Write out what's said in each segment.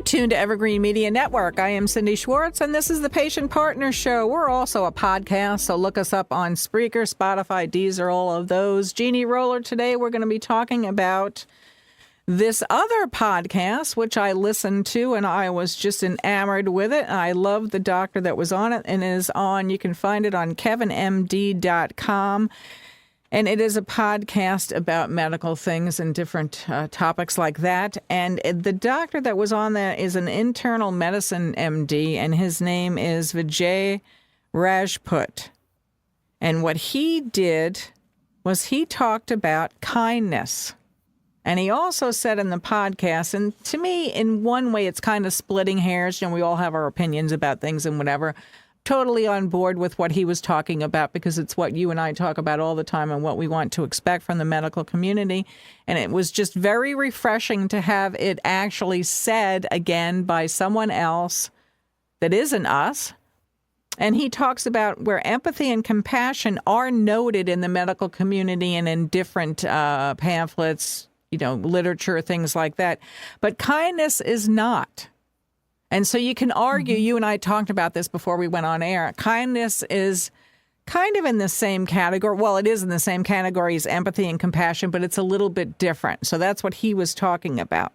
Tuned to Evergreen Media Network. I am Cindy Schwartz, and this is the Patient Partner Show. We're also a podcast, so look us up on Spreaker, Spotify, Deezer, all of those. Jeannie Roller, today we're going to be talking about this other podcast, which I listened to, and I was just enamored with it. I love the doctor that was on it, and is on, you can find it on kevinmd.com. And it is a podcast about medical things and different topics like that. And the doctor that was on that is an internal medicine MD, and his name is Vijay Rajput. And what he did was he talked about kindness. And he also said in the podcast, and to me, in one way, it's kind of splitting hairs. You know, we all have our opinions about things and whatever. Totally on board with what he was talking about, because it's what you and I talk about all the time and what we want to expect from the medical community. And it was just very refreshing to have it actually said again by someone else that isn't us. And he talks about where empathy and compassion are noted in the medical community and in different pamphlets, you know, literature, things like that. But kindness is not. And so you can argue, you and I talked about this before we went on air, kindness is kind of in the same category. Well, it is in the same category as empathy and compassion, but it's a little bit different. So that's what he was talking about.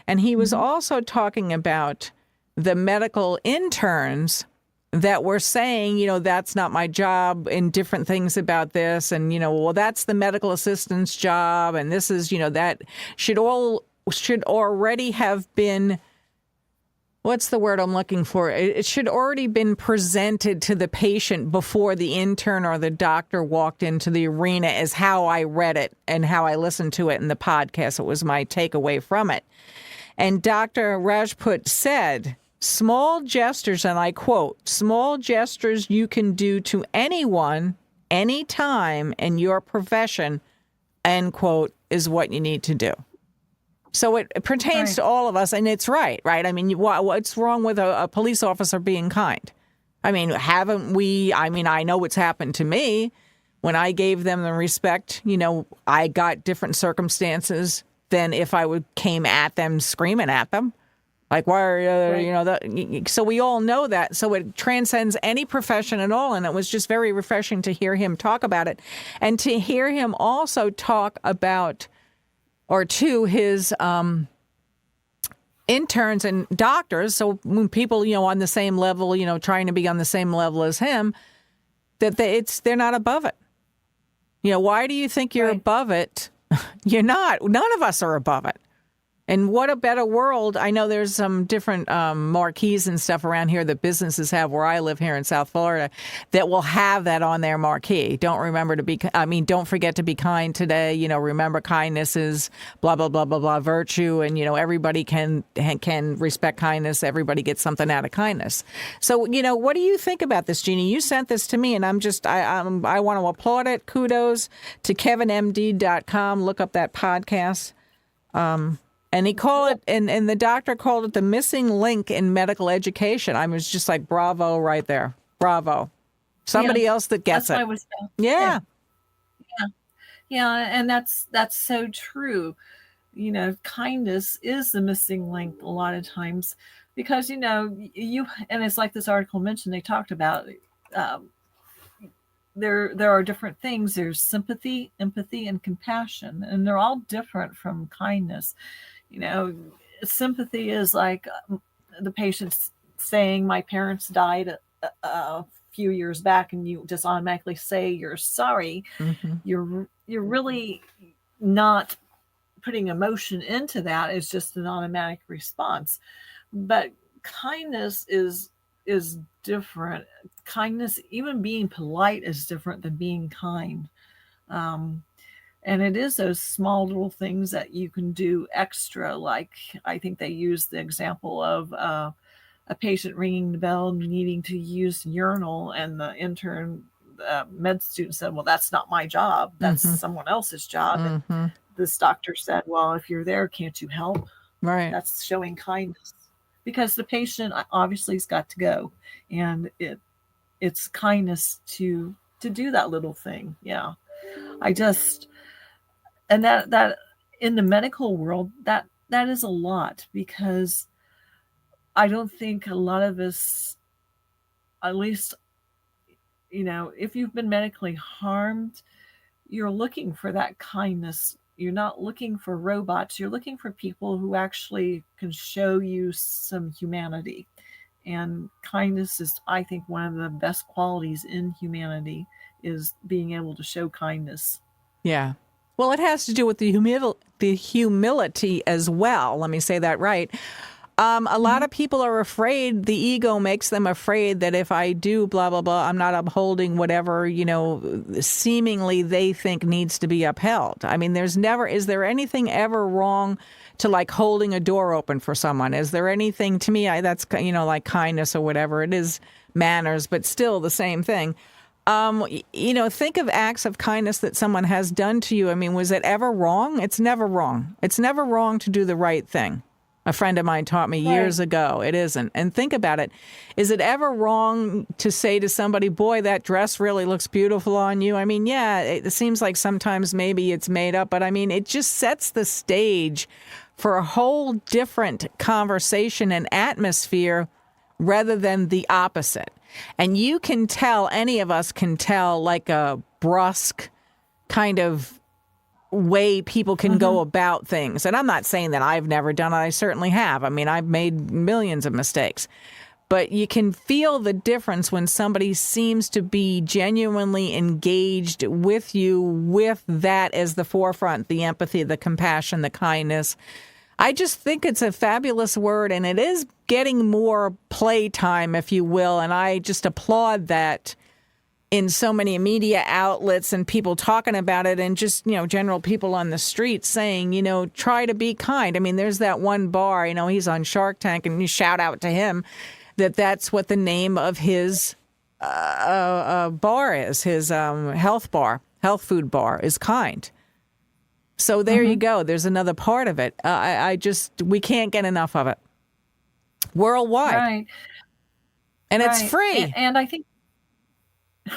And he was also talking about the medical interns that were saying, you know, that's not my job, and different things about this. And, you know, well, that's the medical assistant's job. And this is, you know, that should already have been, what's the word I'm looking for? It should already been presented to the patient before the intern or the doctor walked into the arena, is how I read it and how I listened to it in the podcast. It was my takeaway from it. And Dr. Rajput said, small gestures, and I quote, small gestures you can do to anyone, anytime in your profession, end quote, is what you need to do. So it pertains to all of us, and it's right? I mean, what's wrong with a police officer being kind? I mean, haven't we? I mean, I know what's happened to me. When I gave them the respect, you know, I got different circumstances than if I came at them, screaming at them. Like, why are you know, so we all know that. So it transcends any profession at all. And it was just very refreshing to hear him talk about it, and to hear him also talk about, or to his interns and doctors. So when people, you know, on the same level, you know, trying to be on the same level as him, that they're not above it. You know, why do you think you're above it? You're not. None of us are above it. And what a better world. I know there's some different marquees and stuff around here that businesses have where I live here in South Florida that will have that on their marquee. Don't forget to be kind today. You know, remember kindness is blah, blah, blah, blah, blah, virtue. And, you know, everybody can respect kindness. Everybody gets something out of kindness. So, you know, what do you think about this, Jeannie? You sent this to me, and I want to applaud it. Kudos to kevinmd.com. Look up that podcast. And he called it, and the doctor called it the missing link in medical education. I was just like, bravo right there. Bravo. Somebody else that gets it. Yeah. And that's so true. You know, kindness is the missing link a lot of times, because, you know, and it's like this article mentioned, they talked about, there are different things. There's sympathy, empathy, and compassion, and they're all different from kindness. You know, sympathy is like the patient saying, my parents died a few years back, and you just automatically say you're sorry. Mm-hmm. You're really not putting emotion into that. It's just an automatic response. But kindness is different. Kindness, even being polite, is different than being kind. And it is those small little things that you can do extra. Like, I think they used the example of a patient ringing the bell and needing to use urinal, and the intern med student said, well, that's not my job. That's someone else's job. Mm-hmm. And this doctor said, well, if you're there, can't you help? Right. That's showing kindness, because the patient obviously has got to go, and it's kindness to do that little thing. Yeah. And that in the medical world, that is a lot, because I don't think a lot of us, at least, if you've been medically harmed, you're looking for that kindness. You're not looking for robots. You're looking for people who actually can show you some humanity. And kindness is, I think, one of the best qualities in humanity, is being able to show kindness. Yeah. Well, it has to do with the humility as well. Let me say that right. A lot of people are afraid, the ego makes them afraid that if I do blah, blah, blah, I'm not upholding whatever, seemingly they think needs to be upheld. I mean, is there anything ever wrong to like holding a door open for someone? Is there anything, to me, that's, like kindness or whatever. It is manners, but still the same thing. Think of acts of kindness that someone has done to you. I mean, was it ever wrong? It's never wrong. It's never wrong to do the right thing. A friend of mine taught me years ago. It isn't. And think about it. Is it ever wrong to say to somebody, boy, that dress really looks beautiful on you? I mean, yeah, it seems like sometimes maybe it's made up, but I mean, it just sets the stage for a whole different conversation and atmosphere rather than the opposite. And you can tell, any of us can tell, like a brusque kind of way people can go about things. And I'm not saying that I've never done it. I certainly have. I mean, I've made millions of mistakes. But you can feel the difference when somebody seems to be genuinely engaged with you, with that as the forefront, the empathy, the compassion, the kindness. I just think it's a fabulous word, and it is getting more playtime, if you will, and I just applaud that in so many media outlets and people talking about it, and just, general people on the street saying, try to be kind. I mean, there's that one bar, he's on Shark Tank, and you shout out to him that's what the name of his bar is, his health food bar is kind. So there you go. There's another part of it. We can't get enough of it worldwide. Right. And it's free. And I think,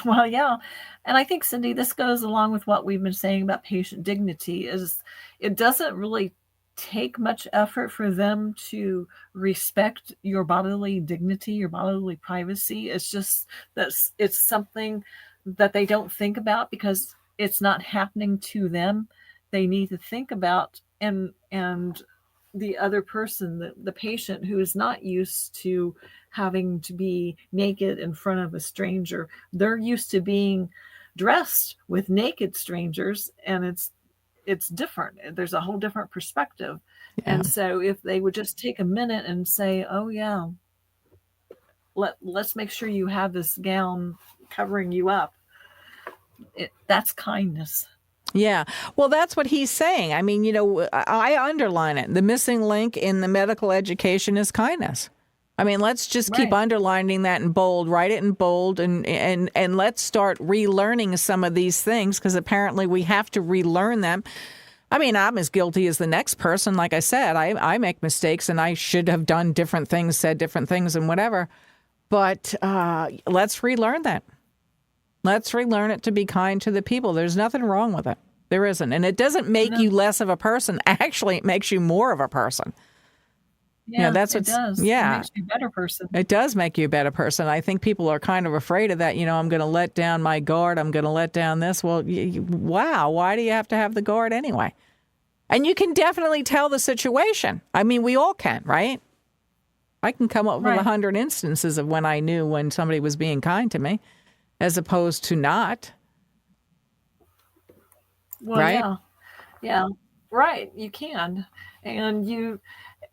well, yeah. And I think, Cindy, this goes along with what we've been saying about patient dignity, is it doesn't really take much effort for them to respect your bodily dignity, your bodily privacy. It's just that it's something that they don't think about because it's not happening to them. They need to think about, and the other person, the patient who is not used to having to be naked in front of a stranger. They're used to being dressed with naked strangers, and it's different. There's a whole different perspective. Yeah. And so if they would just take a minute and say, oh yeah, let's make sure you have this gown covering you up. That's kindness. Yeah. Well, that's what he's saying. I mean, I underline it. The missing link in the medical education is kindness. I mean, let's just keep underlining that in bold, write it in bold, and let's start relearning some of these things, because apparently we have to relearn them. I mean, I'm as guilty as the next person. Like I said, I make mistakes, and I should have done different things, said different things, and whatever. But let's relearn that. Let's relearn it to be kind to the people. There's nothing wrong with it. There isn't. And it doesn't make you less of a person. Actually, it makes you more of a person. Yeah, that's what it does. Yeah. It makes you a better person. It does make you a better person. I think people are kind of afraid of that. I'm going to let down my guard. I'm going to let down this. Well, wow. Why do you have to have the guard anyway? And you can definitely tell the situation. I mean, we all can, right? I can come up with 100 instances of when I knew when somebody was being kind to me, as opposed to not. Well, right? Yeah, right. You can. And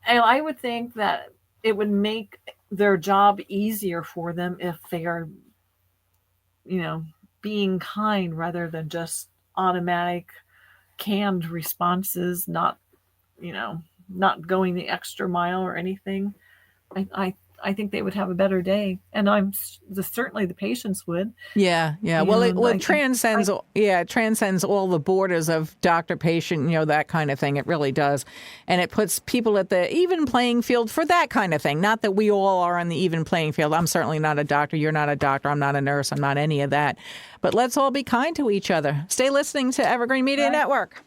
I would think that it would make their job easier for them if they are, being kind rather than just automatic canned responses, not going the extra mile or anything. I think they would have a better day, and certainly the patients would. Yeah. Well, it transcends. It transcends all the borders of doctor patient. That kind of thing. It really does, and it puts people at the even playing field for that kind of thing. Not that we all are on the even playing field. I'm certainly not a doctor. You're not a doctor. I'm not a nurse. I'm not any of that. But let's all be kind to each other. Stay listening to Evergreen Media Network.